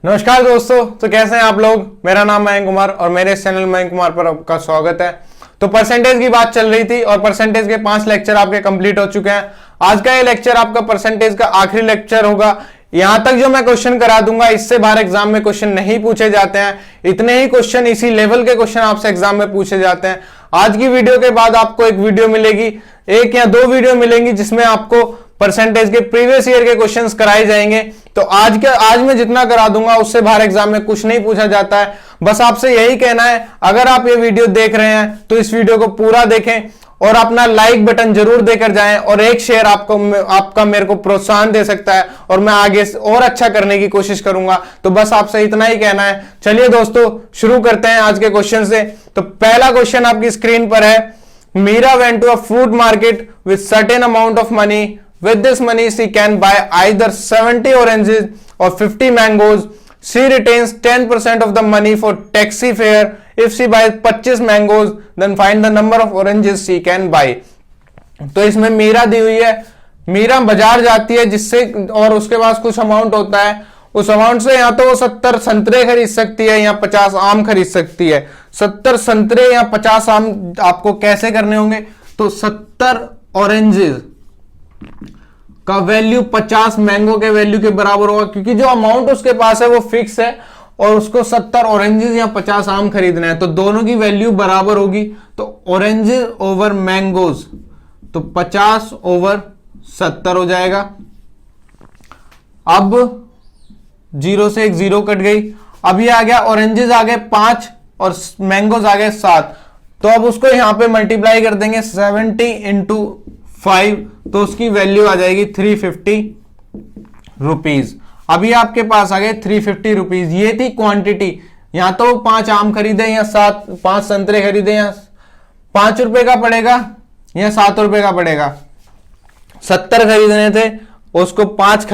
नमस्कार दोस्तों, तो कैसे हैं आप लोग। मेरा नाम मयंक कुमार और मेरे इस चैनल मयंक कुमार पर आपका स्वागत है। तो परसेंटेज की बात चल रही थी और परसेंटेज के 5 लेक्चर आपके कंप्लीट हो चुके हैं। आज का ये लेक्चर आपका परसेंटेज का आखिरी लेक्चर होगा। यहां तक जो मैं क्वेश्चन करा दूंगा, इससे बाहर एग्जाम में क्वेश्चन नहीं पूछे जाते हैं। इतने ही क्वेश्चन, इसी लेवल के क्वेश्चन आपसे एग्जाम में पूछे जाते हैं। आज की वीडियो के बाद आपको एक वीडियो मिलेगी, एक या दो वीडियो मिलेंगी जिसमें आपको परसेंटेज के प्रीवियस ईयर के क्वेश्चंस कराए जाएंगे। तो आज मैं जितना करा दूंगा उससे बाहर एग्जाम में कुछ नहीं पूछा जाता है। बस आपसे यही कहना है, अगर आप ये वीडियो देख रहे हैं तो इस वीडियो को पूरा देखें और अपना लाइक बटन जरूर देकर जाएं, और एक शेयर आपका मेरे को प्रोत्साहन दे सकता है और मैं आगे और अच्छा करने की कोशिश करूंगा। तो बस आपसे इतना ही कहना है। चलिए दोस्तों, शुरू करते हैं आज के क्वेश्चन से। तो पहला क्वेश्चन आपकी स्क्रीन पर है। Meera went to a fruit market with certain amount of money. With this money, she can buy either 70 oranges or 50 mangoes. She retains 10% of the money for taxi fare. If she buys 25 mangoes, then find the number of oranges she can buy. तो इसमें मीरा दी हुई है। मीरा बाजार जाती है जिससे, और उसके पास कुछ अमाउंट होता है। उस अमाउंट से या तो वो 70 संतरे खरीद सकती है या 50 आम खरीद सकती है। 70 संतरे या 50 आम आपको कैसे करने होंगे? तो 70 ऑरेंजेस का वैल्यू 50 मैंगो के वैल्यू के बराबर होगा, क्योंकि जो अमाउंट उसके पास है वो फिक्स है और उसको 70 ऑरेंजेस या 50 आम खरीदना है, तो दोनों की वैल्यू बराबर होगी। तो ऑरेंजेस ओवर मैंगोज, तो 50 ओवर 70 हो जाएगा। अब 0 से एक 0 कट गई। अब ये आ गया, ऑरेंजेस आ गए 5 और मैंगोज आ गए 7। तो अब उसको यहां पे मल्टीप्लाई कर देंगे 70 इंटू 5, तो उसकी वैल्यू आ जाएगी 350 रुपीज। अभी आपके पास आ गए 350 रुपीज। ये थी क्वांटिटी। यहां तो 5 आम खरीदे या 5 संतरे खरीदे, या 5 रुपए का पड़ेगा या 7 रुपए का पड़ेगा। 70 खरीदने थे, उसको 5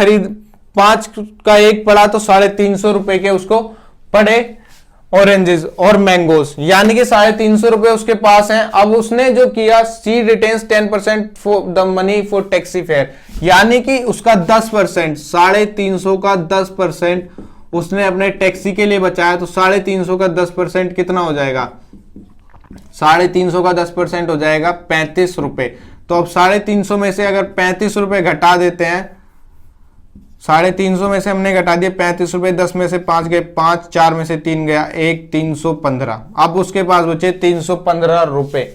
का एक पड़ा तो 350 रुपए के उसको पड़े ऑरेंजेस और मैंगोस, यानी कि 350 रुपए उसके पास हैं। अब उसने जो किया, she retains 10% for the money for taxi fare, यानी कि उसका 10%, 350 का 10% उसने अपने टैक्सी के लिए बचाया। तो 350 का 10% कितना हो जाएगा? 350 का 10% हो जाएगा 35 रुपए। तो अब 350 में से अगर 35 रुपए घटा देते हैं, 350 में से हमने घटा दिए 35 रुपए, 10 में से 5 गए 5, 4 में से 3 गया 1, 315। अब उसके पास बचे 315 रुपए।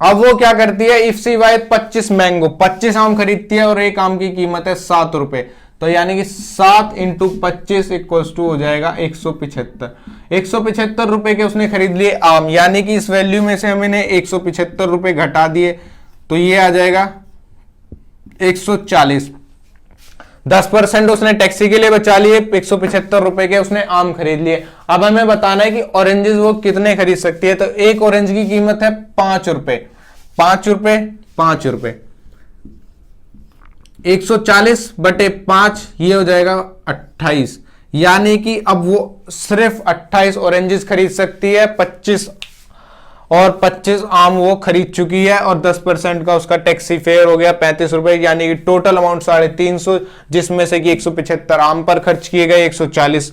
अब वो क्या करती है? इफ सी बाय 25 मैंगो, 25 आम खरीदती है और एक आम की कीमत है 7 रुपए। तो यानी कि 7 इंटू 25 इक्वल्स टू हो जाएगा 175। 175 रुपए के उसने खरीद लिए आम, यानी कि इस वैल्यू में से हमने 175 रुपए घटा दिए, तो ये आ जाएगा 140। 10% उसने टैक्सी के लिए बचा लिए, 175 रुपए के उसने आम खरीद लिए। अब हमें बताना है कि ऑरेंजेस वो कितने खरीद सकती है। तो एक ऑरेंज की कीमत है 5 रुपए, 5 रुपए, 5 रुपए। 140 बटे 5, ये हो जाएगा 28, यानी कि अब वो सिर्फ 28 ऑरेंजेस खरीद सकती है। 25 आम वो खरीद चुकी है और 10% का उसका टैक्सी फेयर हो गया 35 रुपए, यानी कि टोटल अमाउंट 350, जिसमें से कि 175 आम पर खर्च किए गए, 140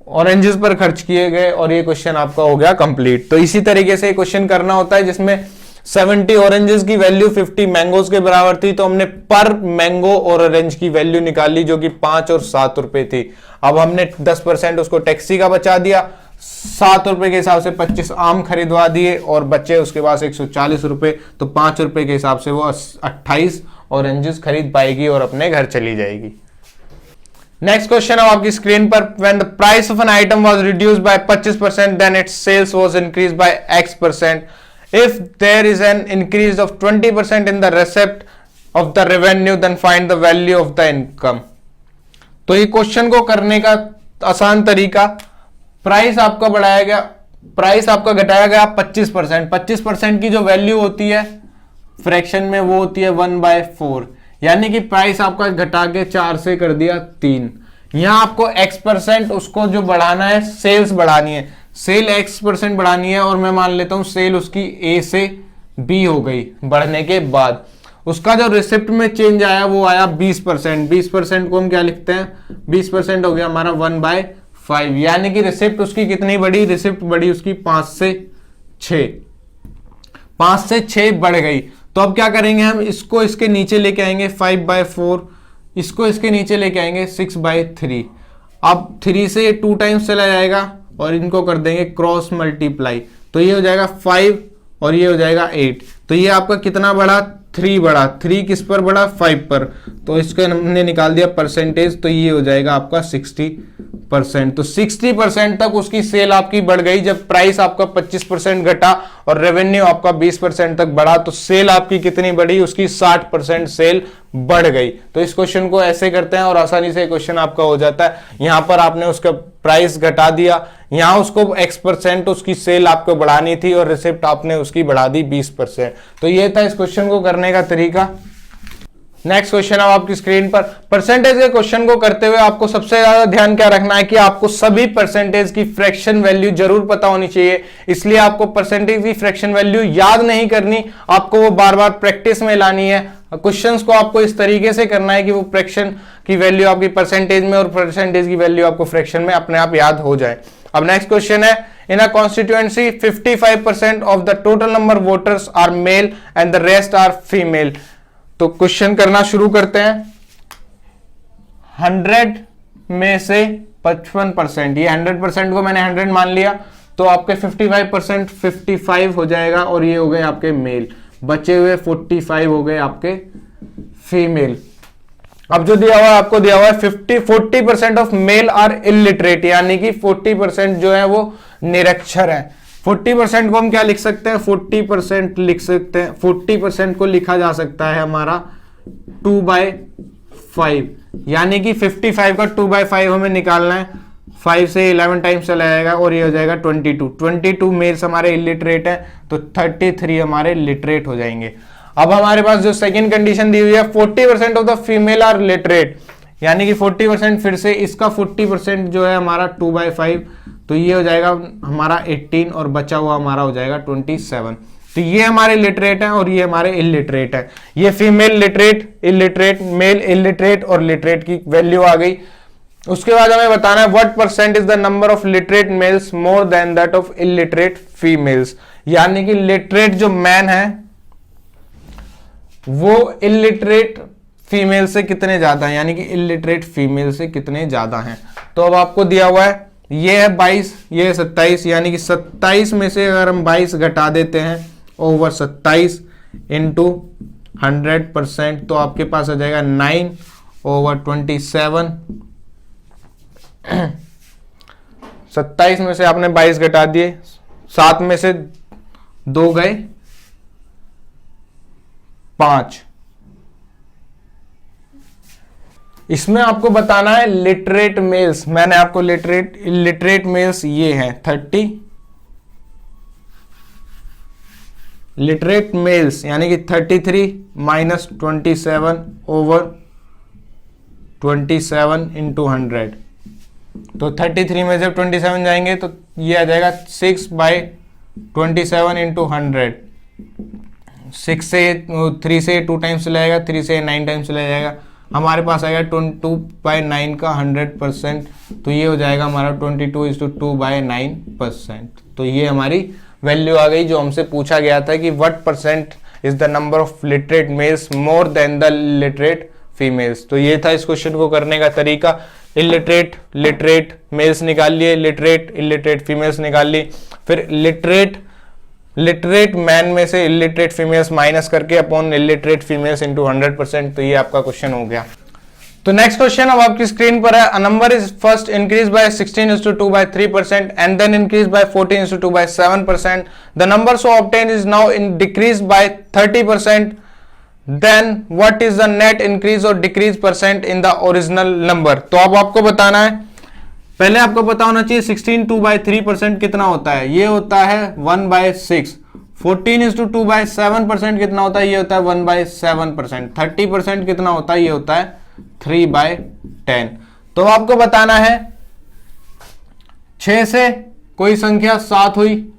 ऑरेंजेस पर खर्च किए गए, और ये क्वेश्चन आपका हो गया कंप्लीट। तो इसी तरीके से क्वेश्चन करना होता है, जिसमें 70 ऑरेंजेस की वैल्यू 50 मैंगोज के बराबर थी, तो हमने पर मैंगो और ऑरेंज की वैल्यू निकाली जो कि 5 और 7 रुपए थी। अब हमने 10% उसको टैक्सी का बचा दिया, 7 रुपए के हिसाब से 25 आम खरीदवा दिए और बच्चे उसके पास 140 रुपए। तो 5 रुपए के हिसाब से वो 28 ऑरेंजेस खरीद पाएगी और अपने घर चली जाएगी। नेक्स्ट क्वेश्चन है आपकी स्क्रीन पर। When the price of an item was reduced by 25%, then its sales was increased by X%. If there is an increase of 20% in the receipt of the revenue, then find the value of the income. तो ये question को करने का आसान तरीका, price आपका बढ़ाया गया, प्राइस आपका घटाया गया 25%। 25% की जो वैल्यू होती है फ्रैक्शन में वो होती है 1/4, यानी कि प्राइस आपका घटा के 4 से कर दिया 3। यहां आपको X% उसको जो बढ़ाना है, सेल्स बढ़ानी है, सेल X% बढ़ानी है, और मैं मान लेता हूं सेल उसकी A से B हो गई बढ़ने के बाद। उसका जो रिसिप्ट में चेंज आया वो आया 20%। 20% को हम क्या लिखते हैं, 20% हो गया हमारा 1/5, यानी कि रिसिप्ट उसकी कितनी बढ़ी, रिसिप्ट बढ़ी उसकी 5 से 6, 5 से 6 बढ़ गई। तो अब क्या करेंगे हम, इसको इसके नीचे लेके आएंगे 5/4, इसको इसके नीचे लेके आएंगे 6/3। अब 3 से 2 टाइम्स चला जाएगा और इनको कर देंगे क्रॉस मल्टीप्लाई, तो ये हो जाएगा 5 और ये हो जाएगा 8। तो ये आपका कितना बढ़ा, 3 बढ़ा। 3 किस पर बढ़ा, 5 पर। तो इसको हमने निकाल दिया परसेंटेज, तो ये हो जाएगा आपका 60%। तो 60% तक उसकी सेल आपकी बढ़ गई। जब प्राइस आपका 25% घटा और रेवेन्यू आपका 20% तक बढ़ा, तो सेल आपकी कितनी बढ़ी, उसकी 60% सेल बढ़ गई। तो इस क्वेश्चन को ऐसे करते हैं और आसानी से क्वेश्चन आपका हो जाता है। यहां पर आपने उसका प्राइस घटा दिया, यहां उसको X% उसकी सेल आपको बढ़ानी थी और रिसिप्ट आपने उसकी बढ़ा दी 20%। तो ये था इस क्वेश्चन को करने का तरीका। नेक्स्ट क्वेश्चन अब आपकी स्क्रीन पर। परसेंटेज के क्वेश्चन को करते हुए आपको सबसे ज्यादा ध्यान क्या रखना है कि आपको सभी परसेंटेज की फ्रैक्शन वैल्यू जरूर पता होनी चाहिए। इसलिए आपको परसेंटेज की फ्रैक्शन वैल्यू याद नहीं करनी, आपको वो बार बार प्रैक्टिस में लानी है। क्वेश्चंस को आपको इस तरीके से करना है कि वो फ्रैक्शन की वैल्यू आपकी परसेंटेज में और परसेंटेज की वैल्यू आपको फ्रैक्शन में अपने आप याद हो जाए। अब नेक्स्ट क्वेश्चन है, in a constituency 55% of the total number voters are male and the rest are female. तो क्वेश्चन करना शुरू करते हैं। 100 में से 55%, ये 100% को मैंने 100 मान लिया, तो आपके 55% 55 हो जाएगा और ये हो गए आपके मेल। बचे हुए 45 हो गए आपके फीमेल। अब जो दिया हुआ है, आपको दिया हुआ है 40% ऑफ मेल आर इलिटरेट, यानी कि 40% जो है वो निरक्षर है। 40% को हम क्या लिख सकते हैं, 40% लिख सकते हैं, 40% को लिखा जा सकता है हमारा 2/5, यानी कि 55 का 2/5 हमें निकालना है। 5 से 11 टाइम्स चला जाएगा और ये हो जाएगा 22 मेल्स हमारे इलिटरेट है, तो 33 हमारे लिटरेट हो जाएंगे। अब हमारे पास जो सेकंड कंडीशन दी हुई है, 40% of the female are literate, यानी कि 40%, फिर से इसका 40% जो है हमारा 2/5, तो ये हो जाएगा हमारा 18 और बचा हुआ हमारा हो जाएगा 27। तो ये हमारे लिटरेट हैं और ये हमारे इलिटरेट हैं। ये female literate, illiterate, male illiterate और लिटरेट की वैल्यू आ गई। उसके बाद हमें बताना है what percent is the number of literate males more than that of illiterate females, यानी कि लिटरेट जो मैन है वो इलिटरेट फीमेल से कितने ज्यादा है, यानी कि इलिटरेट फीमेल से कितने ज्यादा हैं। तो अब आपको दिया हुआ है, ये है 22, ये है 27, यानी कि 27 में से अगर हम 22 घटा देते हैं ओवर 27 इंटू 100%, तो आपके पास आ जाएगा 9/27। 27 में से आपने 22 घटा दिए, 7 में से 2 गए 5। इसमें आपको बताना है लिटरेट मेल्स। मैंने आपको लिटरेट मेल्स ये हैं 30 लिटरेट मेल्स, यानी कि 33 माइनस 27/27 इंटू 100। तो 33 में जब 27 जाएंगे तो ये आ जाएगा 6/27 इंटू 100। 6 से 3 से 2 टाइम्स चला जाएगा, 3 से 9 टाइम्स चला जाएगा, हमारे पास आएगा 22/9 का 100%, तो ये हो जाएगा हमारा 22/2/9%। तो ये हमारी वैल्यू आ गई जो हमसे पूछा गया था कि what percent is the number of literate males more than the literate females. तो ये था इस क्वेश्चन को करने का तरीका। इलिटरेट लिटरेट मेल्स निकाल लिए, लिटरेट इलिटरेट फीमेल्स निकाल ली, फिर लिटरेट मैन में से इलिटरेट फीमेल्स माइनस करके अपॉन इलिटरेट फीमेल्स इनटू 100%। तो ये आपका क्वेश्चन हो गया। तो नेक्स्ट क्वेश्चन अब आपकी स्क्रीन पर है। A number is first increase by 16:2/3% and then increase by 14:2/7%. The number so obtain is now in decrease by 30%. Then what is the net increase or decrease percent in the original number. तो अब आपको बताना है, पहले आपको पता होना चाहिए 16:2/3% कितना होता है, ये होता है 1/6। 14:2/7% कितना होता है, ये होता है 1/7%। 30% कितना होता है, ये होता है 3/10। तो आपको बताना है 6 से कोई संख्या 7 हुई,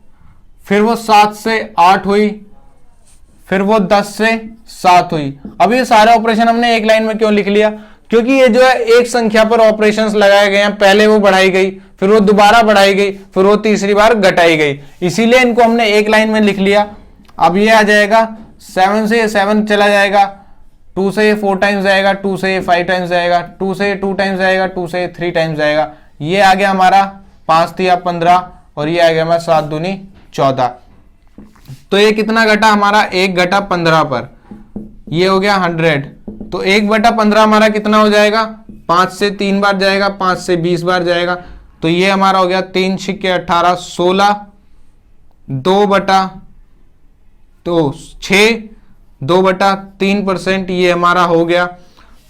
फिर वो 7 से 8 हुई, फिर वो 10 से 7 हुई। अब ये सारे ऑपरेशन हमने एक लाइन में क्यों लिख लिया? क्योंकि ये जो है एक संख्या पर ऑपरेशंस लगाए गए हैं, पहले वो बढ़ाई गई, फिर वो दोबारा बढ़ाई गई, फिर वो तीसरी बार घटाई गई, इसीलिए इनको हमने एक लाइन में लिख लिया। अब ये आ जाएगा 7 से 7 चला जाएगा, 2 से 4 टाइम्स जाएगा, 2 से 5 टाइम्स जाएगा, 2 से 2 टाइम्स जाएगा, 2 से 3 टाइम्स जाएगा। ये आ गया हमारा 5 तिया 15 और ये आ गया हमारा 7 दूनी 14। तो ये कितना घटा हमारा? 1 घटा 15 पर, ये हो गया 100। तो 1/15 हमारा कितना हो जाएगा? 5 से 3 बार जाएगा, 5 से 20 बार जाएगा। तो ये हमारा हो गया 3 छिक्के 18, 16, 6, 2/3%, ये हमारा हो गया।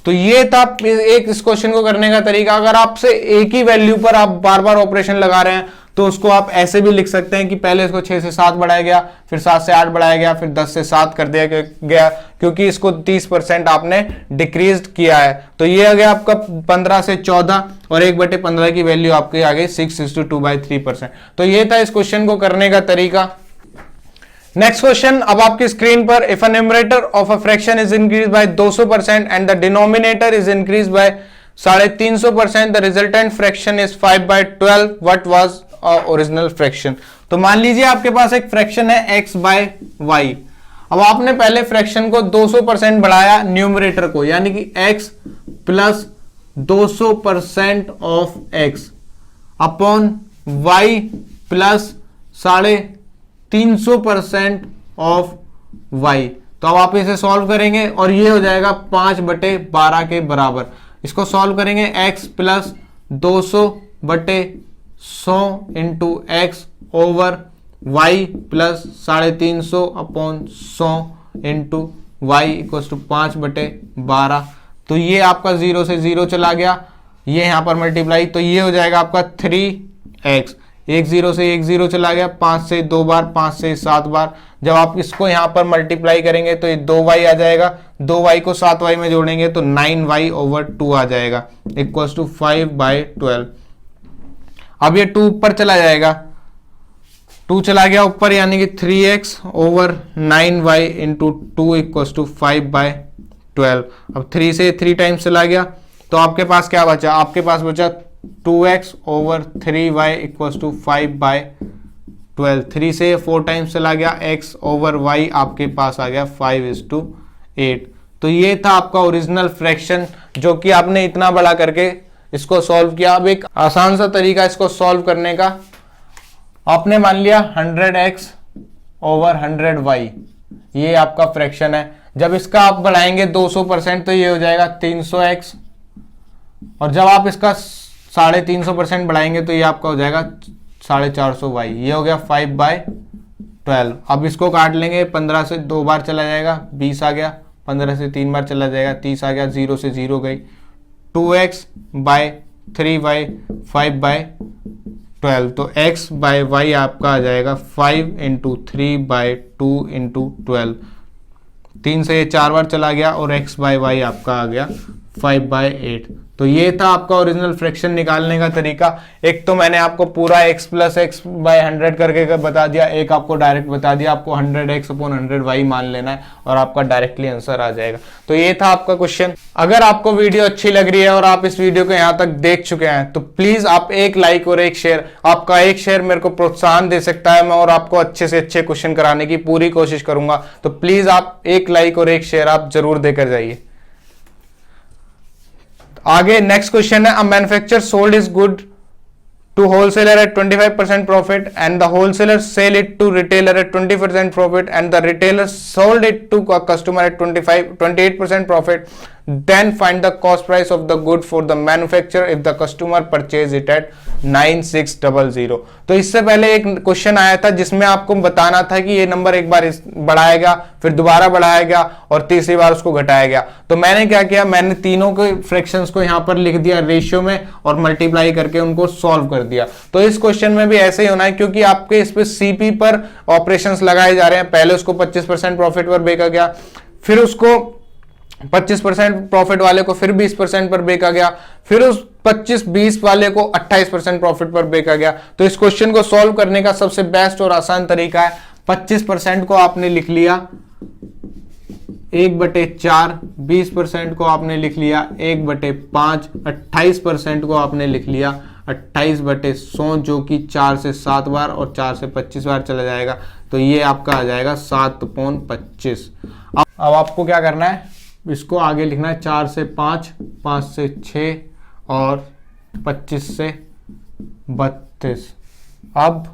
तो ये था एक इस क्वेश्चन को करने का तरीका। अगर आपसे एक ही वैल्यू पर आप बार बार ऑपरेशन लगा रहे हैं तो उसको आप ऐसे भी लिख सकते हैं कि पहले इसको 6 से 7 बढ़ाया गया, फिर 7 से 8 बढ़ाया गया, फिर 10 से 7 कर दिया गया, क्योंकि इसको 30% आपने डिक्रीज किया है। तो ये आ गया आपका 15 से 14 और 1/15 की वैल्यू आपकी आ गई 6:2/3%। तो ये था इस क्वेश्चन को करने का तरीका। नेक्स्ट क्वेश्चन अब आपकी स्क्रीन पर, if a numerator of a fraction is increase by 200% and the denominator is increase by 350%, the resultant fraction is 5/12, what was original fraction. तो मान लीजिए आपके पास एक फ्रैक्शन है x/y। अब आपने पहले फ्रैक्शन को 200% बढ़ाया न्यूमरेटर को, यानी कि x plus 200% of x upon y plus 350% of y। तो अब आप इसे सॉल्व करेंगे और ये हो जाएगा 5/12 के बराबर। इसको सॉल्व करेंगे, x plus 200/100 into X over y plus 350 upon 100 into Y equal to 5/12। तो ये आपका 0 से 0 चला गया, ये यहां पर मल्टीप्लाई, तो ये हो जाएगा आपका 3x। 0 से 0 चला गया, 5 से 2 बार, 5 से 7 बार। जब आप इसको यहां पर मल्टीप्लाई करेंगे तो ये 2y आ जाएगा, 2y को 7y में जोड़ेंगे तो 9y/2 आ जाएगा इक्वल टू 5/12। अब ये 2 ऊपर चला जाएगा, 2 चला गया ऊपर, यानी कि 3x over 9y into 2 equal to 5/12। अब 3 से 3 टाइम्स चला गया तो आपके पास क्या बचा? आपके पास बचा 2x over 3y equal to 5/12। 3 से 4 टाइम्स चला गया, x ओवर y आपके पास आ गया 5:8। तो ये था आपका ओरिजिनल फ्रैक्शन, जो कि आपने इतना बड़ा करके इसको सॉल्व किया। अब एक आसान सा तरीका इसको सॉल्व करने का, आपने मान लिया 100x ओवर 100y, ये आपका फ्रैक्शन है। जब इसका आप बढ़ाएंगे 200% तो ये हो जाएगा 300x, और जब आप इसका 350% बढ़ाएंगे तो ये आपका हो जाएगा 450y, ये हो गया 5/12। अब इसको काट लेंगे, 15 से 2 बार चला जाएगा 20 आ गया, 15 से 3 बार चला जाएगा 30 आ गया, 0 से 0 गई, 2x/3y 5/12। तो x/y आपका आ जाएगा 5 × 3/2 × 12। 3 से 4 बार चला गया और x/y आपका आ गया 5/8। तो ये था आपका ओरिजिनल फ्रैक्शन निकालने का तरीका। एक तो मैंने आपको पूरा x प्लस x/100 करके बता दिया, एक आपको डायरेक्ट बता दिया, आपको 100x अपॉन 100y मान लेना है और आपका डायरेक्टली आंसर आ जाएगा। तो ये था आपका क्वेश्चन। अगर आपको वीडियो अच्छी लग रही है और आप इस वीडियो को यहाँ तक देख चुके हैं तो प्लीज आप एक लाइक और एक शेयर, आपका एक शेयर मेरे को प्रोत्साहन दे सकता है, मैं और आपको अच्छे से अच्छे क्वेश्चन कराने की पूरी कोशिश करूंगा। तो प्लीज आप एक लाइक और एक शेयर आप जरूर देकर जाइए। आगे नेक्स्ट क्वेश्चन है, a manufacturer sold his good to wholesaler at 25% profit and the wholesaler sell it to retailer at 20% profit and the retailer sold it to customer at 28% profit, then find the cost price of the good for the manufacturer if the customer purchase it at 9600। तो इससे पहले एक question आया था जिसमें आपको बताना था कि ये नंबर एक बार बढ़ाया गया, फिर दोबारा बढ़ाया गया और तीसरी बार उसको घटाया गया। तो मैंने क्या किया, मैंने तीनों के फ्रैक्शंस को यहां पर लिख दिया रेशियो में और मल्टीप्लाई करके उनको सॉल्व कर दिया। तो इस क्वेश्चन में भी ऐसे ही होना है, क्योंकि आपके इस पे सीपी पर ऑपरेशंस लगाए जा रहे हैं। पहले उसको 25% प्रॉफिट पर बेचा गया, फिर उसको 25% प्रॉफिट वाले को फिर 20% पर बेचा गया, फिर उस 25-20 वाले को 28% प्रॉफिट पर बेचा गया। तो इस क्वेश्चन को सॉल्व करने का सबसे बेस्ट और आसान तरीका है, 25% को आपने लिख लिया 1/4, 20% को आपने लिख लिया 1/5, 28% को आपने लिख लिया 28/100, जो कि 4 से 7 बार और 4 से 25 बार चला जाएगा। तो ये आपका आ जाएगा 7/25। अब आपको क्या करना है, इसको आगे लिखना है 4 से 5, 5 से 6 और 25 से 32। अब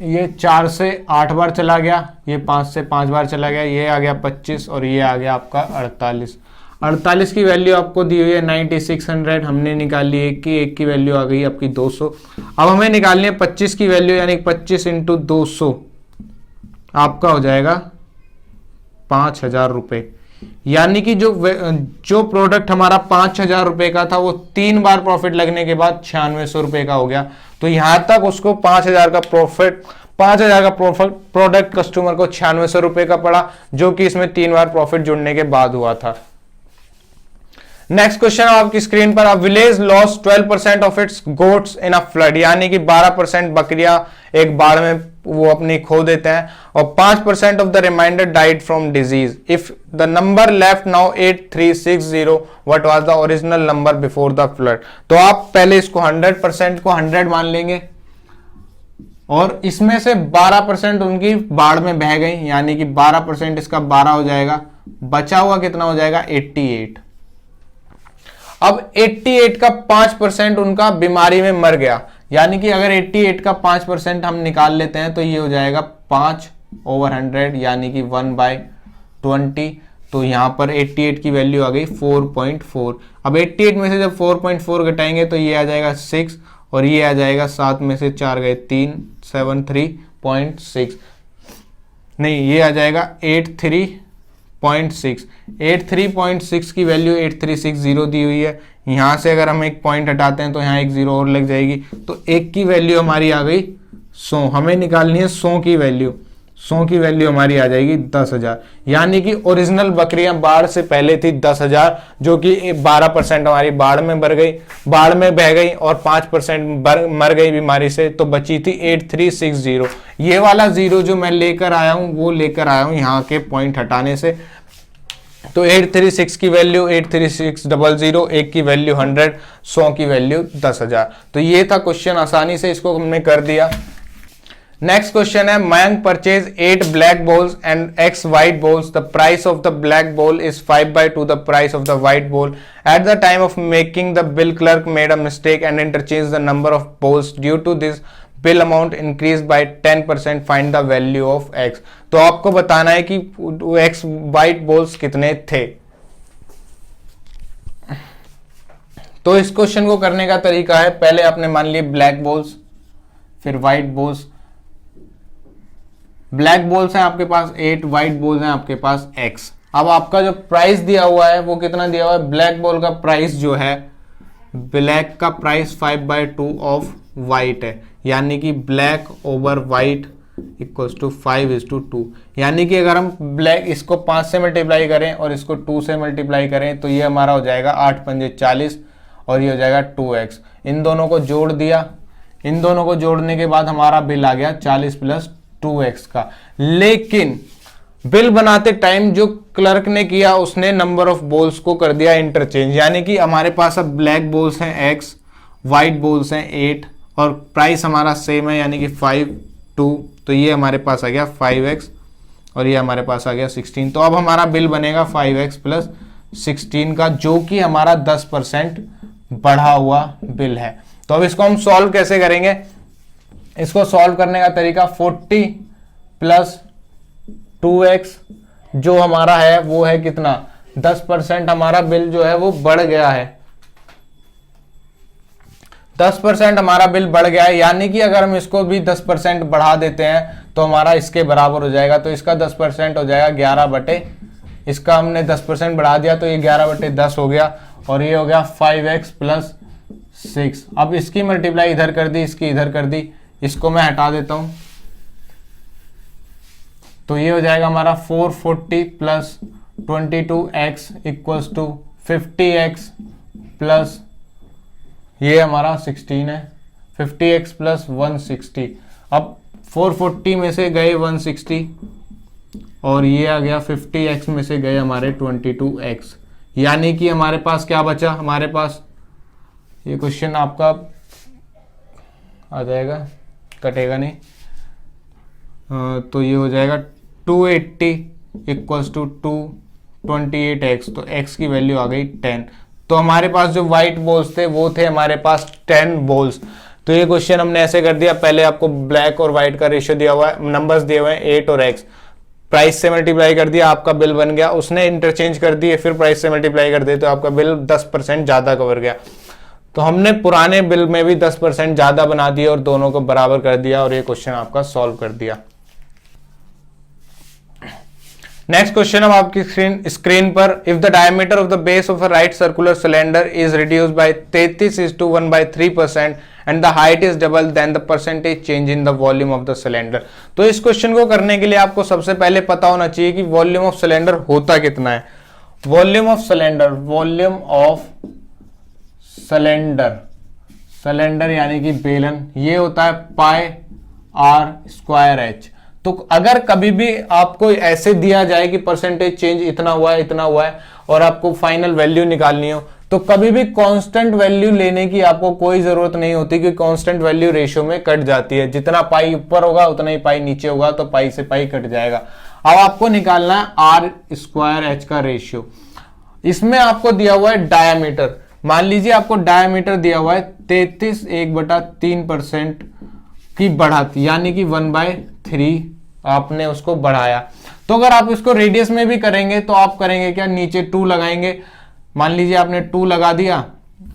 ये 4 से 8 बार चला गया, ये 5 से 5 बार चला गया, ये आ गया 25 और ये आ गया आपका 48। 48 की वैल्यू आपको दी हुई है 9600, हमने निकाली एक की वैल्यू आ गई आपकी 200। अब हमें निकालनी है 25 की वैल्यू, यानी 25 × 200 आपका हो जाएगा 5000 रुपये। यानी कि जो प्रोडक्ट हमारा 5000 रुपये का था वो 3 बार प्रॉफिट लगने के बाद 9600 रुपये का हो गया। तो यहां तक उसको 5000 का प्रॉफिट प्रोडक्ट कस्टमर को 9600 रुपये का पड़ा, जो कि इसमें 3 बार प्रॉफिट जुड़ने के बाद हुआ था। नेक्स्ट क्वेश्चन आपकी स्क्रीन पर, village loss 12% of its goats in a flood, यानी कि 12% बकरियां एक बाढ़ में वो अपनी खो देते हैं और 5% of the reminder died from disease. If the number left now 8360, what was the original number before the flood. तो आप पहले इसको 100% को 100 मान लेंगे और इसमें से 12% उनकी बाढ़ में बह गई, यानी कि 12% इसका 12 हो जाएगा, बचा हुआ कितना हो जाएगा 88। अब 88 का 5% उनका बीमारी में मर गया, यानी कि अगर 88 का 5% हम निकाल लेते हैं तो ये हो जाएगा 5/100, यानी कि 1/20। तो यहां पर 88 की वैल्यू आ गई 4.4। अब 88 में से जब 4.4 घटाएंगे तो ये आ जाएगा 6 और ये आ जाएगा 7 में से 4 गए 3, 73.6, नहीं ये आ जाएगा 83.6। 83.6 की वैल्यू 8360 दी हुई है। यहां से अगर हम एक पॉइंट हटाते हैं तो यहाँ एक 0 और लग जाएगी, तो 1 की वैल्यू हमारी आ गई 100। हमें निकालनी है 100 की वैल्यू। 100 की वैल्यू हमारी आ जाएगी 10,000, यानी कि ओरिजिनल बकरियां बाढ़ से पहले थी 10,000, जो कि 12% हमारी बाढ़ में बाढ़ में बह गई और 5% मर गई बीमारी से, तो बची थी 8360। ये वाला 0 जो मैं लेकर आया हूं वो लेकर आया हूं यहाँ के पॉइंट हटाने से। तो 836 की वैल्यू 83600, 1 की वैल्यू 100, 100 की वैल्यू 10,000। तो ये था क्वेश्चन, आसानी से इसको हमने कर दिया। नेक्स्ट क्वेश्चन है, Mayank purchase 8 black balls and X white balls. The price of the black ball is 5/2 the price of the white ball. At the time of making, the bill clerk made a mistake and interchanged the number of balls. Due to this, bill amount increased by 10%. Find the value of X. तो आपको बताना है कि X white balls कितने थे। तो इस question को करने का तरीका है, पहले आपने मान लिए ब्लैक बॉल्स, फिर व्हाइट बॉल्स। ब्लैक बॉल्स हैं आपके पास 8, व्हाइट बॉल्स हैं आपके पास X। अब आपका जो प्राइस दिया हुआ है वो कितना दिया हुआ है, ब्लैक बॉल का प्राइस जो है, ब्लैक का प्राइस 5/2 ऑफ व्हाइट है, यानी कि black over white equals to 5:2। यानी कि अगर हम ब्लैक इसको 5 से मल्टीप्लाई करें और इसको 2 से मल्टीप्लाई करें तो ये हमारा हो जाएगा 8 पंजे 40 और ये हो जाएगा 2x। इन दोनों को जोड़ दिया, इन दोनों को जोड़ने के बाद हमारा बिल आ गया 40 + 2x का। लेकिन बिल बनाते टाइम जो क्लर्क ने किया उसने नंबर ऑफ बॉल्स को कर दिया इंटरचेंज, यानी कि हमारे पास अब ब्लैक बॉल्स हैं x, व्हाइट बॉल्स हैं 8 और प्राइस हमारा सेम है, यानी कि 5/2। तो ये हमारे पास आ गया 5x और ये हमारे पास आ गया 16। तो अब हमारा बिल बनेगा 5x + 16 का, जो कि हमारा 10% बढ़ा हुआ बिल है। तो अब इसको हम सॉल्व कैसे करेंगे, इसको सॉल्व करने का तरीका 40 + 2x जो हमारा है वो है कितना, 10% हमारा बिल जो है वो बढ़ गया है, 10% हमारा बिल बढ़ गया है। यानी कि अगर हम इसको भी 10% बढ़ा देते हैं तो हमारा इसके बराबर हो जाएगा। तो इसका 10% हो जाएगा 11 इसका हमने 10% बढ़ा दिया तो ये 11/10 हो गया और ये हो गया 5x + 6। अब इसकी मल्टीप्लाई इधर कर दी, इसकी इधर कर दी, इसको मैं हटा देता हूं तो ये हो जाएगा हमारा 440 + 22x equals to 50x plus ये हमारा 16 है, 50x + 160। अब 440 में से गए 160 और ये आ गया 50x में से गए हमारे 22x, यानी कि हमारे पास क्या बचा, हमारे पास ये क्वेश्चन आपका आ जाएगा, कटेगा नहीं, तो ये हो जाएगा 280 इक्वल्स टू 228x, तो x की वैल्यू आ गई 10। तो हमारे पास जो व्हाइट बॉल्स थे वो थे हमारे पास 10 बॉल्स। तो ये क्वेश्चन हमने ऐसे कर दिया, पहले आपको ब्लैक और व्हाइट का रेशियो दिया हुआ है, नंबर्स दिए हुए हैं 8 और x, प्राइस से मल्टीप्लाई कर दिया, आपका बिल बन गया, उसने इंटरचेंज कर दिए, फिर प्राइस से मल्टीप्लाई कर दिए तो आपका बिल 10% ज्यादा कवर गया। तो हमने पुराने बिल में भी 10% ज्यादा बना दिया और दोनों को बराबर कर दिया और ये क्वेश्चन आपका सॉल्व कर दिया। नेक्स्ट क्वेश्चन अब आपकी स्क्रीन पर, if the diameter of the base of a right circular cylinder is reduced by 33:1/3% and the height is double then the percentage change in the volume of the cylinder. तो इस question को करने के लिए आपको सबसे पहले पता होना चाहिए कि वॉल्यूम ऑफ सिलेंडर होता कितना है। Volume of cylinder, volume of cylinder यानी कि बेलन, ये होता है πr²h। तो अगर कभी भी आपको ऐसे दिया जाए कि परसेंटेज चेंज इतना हुआ है और आपको फाइनल वैल्यू निकालनी हो, तो कभी भी कांस्टेंट वैल्यू लेने की आपको कोई जरूरत नहीं होती, क्योंकि कांस्टेंट वैल्यू रेशियो में कट जाती है, जितना पाई ऊपर होगा उतना ही पाई नीचे होगा, तो पाई से पाई कट जाएगा। अब आपको निकालना है r²h का रेशियो। इसमें आपको दिया हुआ है डायामीटर, मान लीजिए आपको डायामीटर दिया हुआ है 33/1/3% की बढ़त, यानी कि 1/3 आपने उसको बढ़ाया। तो अगर आप इसको रेडियस में भी करेंगे तो आप करेंगे क्या, नीचे 2 लगाएंगे, मान लीजिए आपने 2 लगा दिया,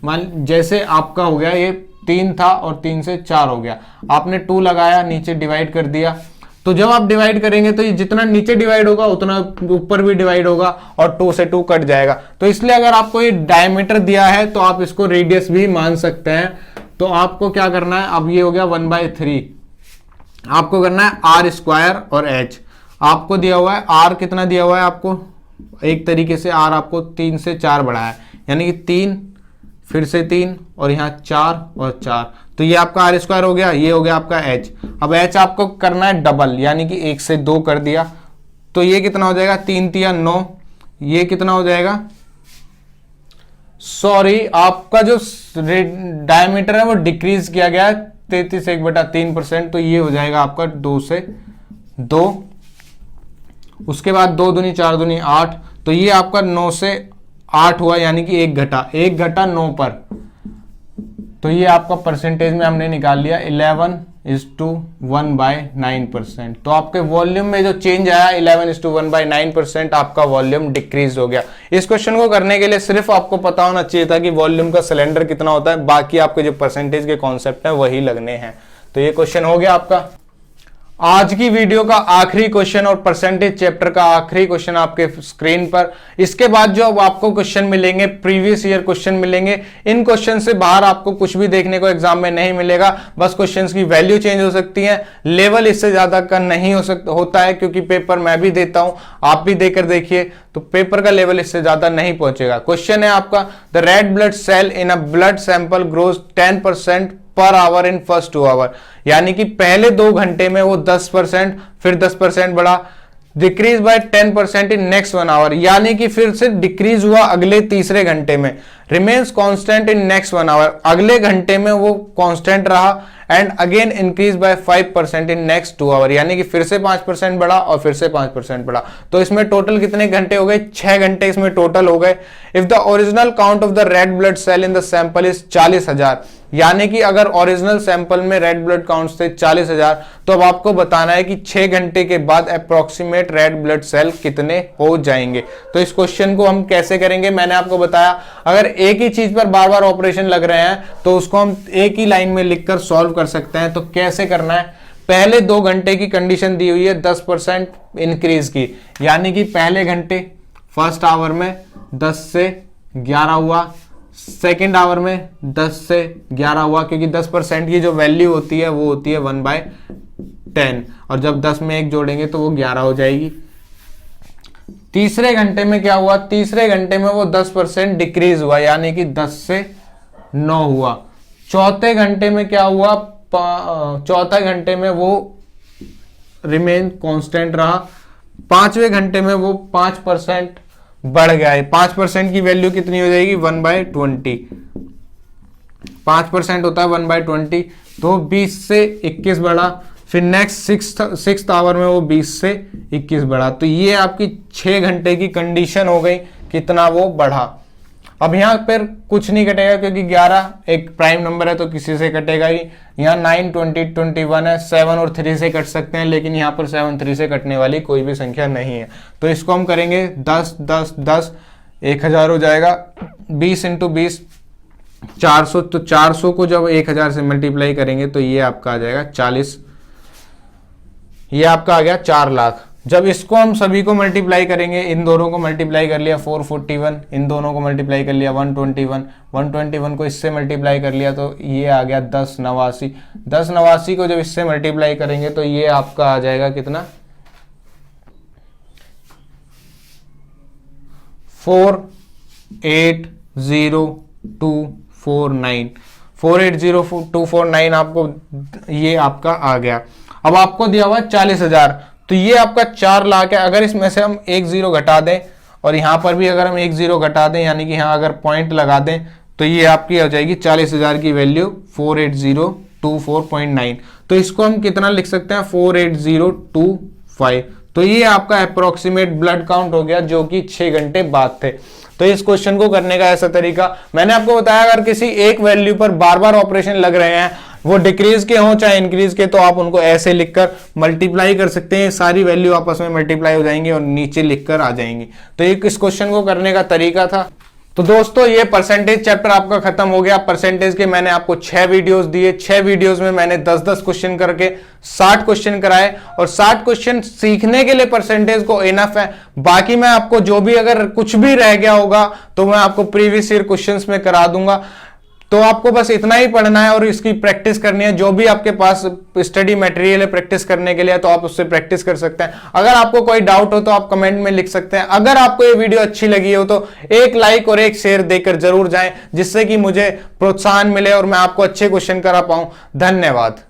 जैसे आपका हो गया ये 3 था और 3 से 4 हो गया, आपने 2 लगाया, नीचे डिवाइड कर दिया। तो जब आप डिवाइड करेंगे तो ये जितना नीचे डिवाइड होगा उतना ऊपर भी डिवाइड होगा और 2 से 2 कट जाएगा। तो इसलिए अगर आपको ये डायमीटर दिया है तो आप इसको रेडियस भी मान सकते हैं। तो आपको क्या करना है, अब ये हो गया 1/3, आपको करना है r² और h। आपको दिया हुआ है r, कितना दिया हुआ है आपको, एक तरीके से r आपको 3 से 4 बढ़ाया है, यानी कि 3 फिर से 3 और यहाँ 4 और 4, तो ये आपका r² हो गया, ये हो गया आपका h। अब h आपको करना है डबल, यानी कि 1 से 2 कर दिया, तो ये कितना हो जाएगा, 3 3 9, ये कितना हो जाएगा, सॉरी आपका जो डायमीटर है वो डिक्रीज किया गया है 33/1/3%, तो ये हो जाएगा आपका 2 से 2, उसके बाद 2 दूनी 4 दूनी 8, तो ये आपका 9 से 8 हुआ, यानी कि एक घटा 9 पर। तो ये आपका परसेंटेज में हमने निकाल लिया 11:1/9%। तो आपके वॉल्यूम में जो चेंज आया 11:1/9%, आपका वॉल्यूम डिक्रीज हो गया। इस क्वेश्चन को करने के लिए सिर्फ आपको पता होना चाहिए था कि वॉल्यूम का सिलेंडर कितना होता है, बाकी आपके जो परसेंटेज के कॉन्सेप्ट है वही लगने हैं। तो ये क्वेश्चन हो गया आपका आज की वीडियो का आखिरी क्वेश्चन और परसेंटेज चैप्टर का आखिरी क्वेश्चन आपके स्क्रीन पर। इसके बाद जो अब आपको क्वेश्चन मिलेंगे, प्रीवियस ईयर क्वेश्चन मिलेंगे, इन क्वेश्चन से बाहर आपको कुछ भी देखने को एग्जाम में नहीं मिलेगा। बस क्वेश्चंस की वैल्यू चेंज हो सकती है, लेवल इससे ज्यादा का नहीं होता है, क्योंकि पेपर मैं भी देता हूं, आप भी देकर देखिए, तो पेपर का लेवल इससे ज्यादा नहीं पहुंचेगा। क्वेश्चन है आपका, the red blood cell in a blood sample grows 10% per our in first 2 hour, यानी कि पहले 2 घंटे में वो 10%, फिर 10% बढ़ा, decrease by 10% in next 1 hour, यानी कि फिर से डिक्रीज हुआ अगले तीसरे घंटे में, remains constant in next 1 hour, अगले घंटे में वो कांस्टेंट रहा, and again increase by 5% in next 2 hour, यानी कि फिर से 5% बढ़ा और फिर से 5% बढ़ा। तो इसमें टोटल कितने घंटे हो गए, 6 घंटे इसमें टोटल हो गए। If the original count of the red blood cell in the sample is 40,000, यानी कि अगर ओरिजिनल सैंपल में रेड ब्लड काउंट्स थे 40,000, तो अब आपको बताना है कि 6 घंटे के बाद अप्रोक्सीमेट रेड ब्लड सेल कितने हो जाएंगे। तो इस क्वेश्चन को हम कैसे करेंगे, मैंने आपको बताया, अगर एक ही चीज पर बार बार ऑपरेशन लग रहे हैं तो उसको हम एक ही लाइन में लिखकर सॉल्व कर सकते हैं। तो कैसे करना है, पहले 2 घंटे की कंडीशन दी हुई है 10% इंक्रीज की, यानी कि पहले घंटे फर्स्ट आवर में 10 से 11 हुआ, सेकेंड आवर में 10 से 11 हुआ, क्योंकि 10% की जो वैल्यू होती है वो होती है 1/10, और जब 10 में 1 जोड़ेंगे तो वो 11 हो जाएगी। तीसरे घंटे में क्या हुआ, तीसरे घंटे में वो 10% डिक्रीज हुआ, यानी कि 10 से 9 हुआ। चौथे घंटे में क्या हुआ, चौथे घंटे में वो रिमेन कांस्टेंट रहा, 5वें घंटे में वो 5% बढ़ गया है। 5% की वैल्यू कितनी हो जाएगी 1/20, 5% होता है 1/20, तो 20 से 21 बढ़ा। फिर नेक्स्ट सिक्स्थ आवर में वो 20 से 21 बढ़ा, तो ये आपकी 6 घंटे की कंडीशन हो गई, कितना वो बढ़ा। अब यहाँ पर कुछ नहीं कटेगा क्योंकि 11 एक प्राइम नंबर है तो किसी से कटेगा ही। यहाँ 9, 20, 21 है, 7 और 3 से कट सकते हैं, लेकिन यहाँ पर 7, 3 से कटने वाली कोई भी संख्या नहीं है। तो इसको हम करेंगे 10, 10, 10, 1000 हो जाएगा। 20 × 20 400, तो 400 को जब 1000 से मल्टीप्लाई करेंगे तो ये आपका आ जाएगा 40, ये आपका आ गया 4 लाख। जब इसको हम सभी को मल्टीप्लाई करेंगे, इन दोनों को मल्टीप्लाई कर लिया 441, इन दोनों को मल्टीप्लाई कर लिया 121, 121 को इससे मल्टीप्लाई कर लिया तो ये आ गया 1089। 1089 को जब इससे मल्टीप्लाई करेंगे तो ये आपका आ जाएगा कितना 480,249, 480,249 आपको ये आपका आ गया। अब आपको दिया हुआ 40,000, तो ये आपका 4 लाख है। अगर इसमें से हम 1 0 घटा दें और यहां पर भी अगर हम 1 0 घटा दें, यानी कि यहां अगर पॉइंट लगा दें, तो ये आपकी हो जाएगी 40,000 की वैल्यू 480,24.9। तो इसको हम कितना लिख सकते हैं 48025। तो ये आपका अप्रोक्सीमेट ब्लड काउंट हो गया, जो कि 6 घंटे बाद थे। तो इस क्वेश्चन को करने का ऐसा तरीका मैंने आपको बताया। अगर किसी एक वैल्यू पर बार बार ऑपरेशन लग रहे हैं, वो डिक्रीज के हों चाहे इंक्रीज के, तो आप उनको ऐसे लिखकर मल्टीप्लाई कर सकते हैं। सारी वैल्यू आपस में मल्टीप्लाई हो जाएंगी और नीचे लिखकर आ जाएंगी। तो ये इस क्वेश्चन को करने का तरीका था। तो दोस्तों ये परसेंटेज चैप्टर आपका खत्म हो गया। परसेंटेज के मैंने आपको 6 वीडियोस दिए, 6 वीडियोस में मैंने 10-10 क्वेश्चन करके 60 क्वेश्चन कराए, और 60 क्वेश्चन सीखने के लिए परसेंटेज को इनफ है। बाकी मैं आपको जो भी अगर कुछ भी रह गया होगा तो मैं आपको प्रीवियस ईयर क्वेश्चंस में करा दूंगा। तो आपको बस इतना ही पढ़ना है और इसकी प्रैक्टिस करनी है। जो भी आपके पास स्टडी मटेरियल है प्रैक्टिस करने के लिए, तो आप उससे प्रैक्टिस कर सकते हैं। अगर आपको कोई डाउट हो तो आप कमेंट में लिख सकते हैं। अगर आपको ये वीडियो अच्छी लगी हो तो एक लाइक और एक शेयर देकर जरूर जाएं, जिससे कि मुझे प्रोत्साहन मिले और मैं आपको अच्छे क्वेश्चन करा पाऊं। धन्यवाद।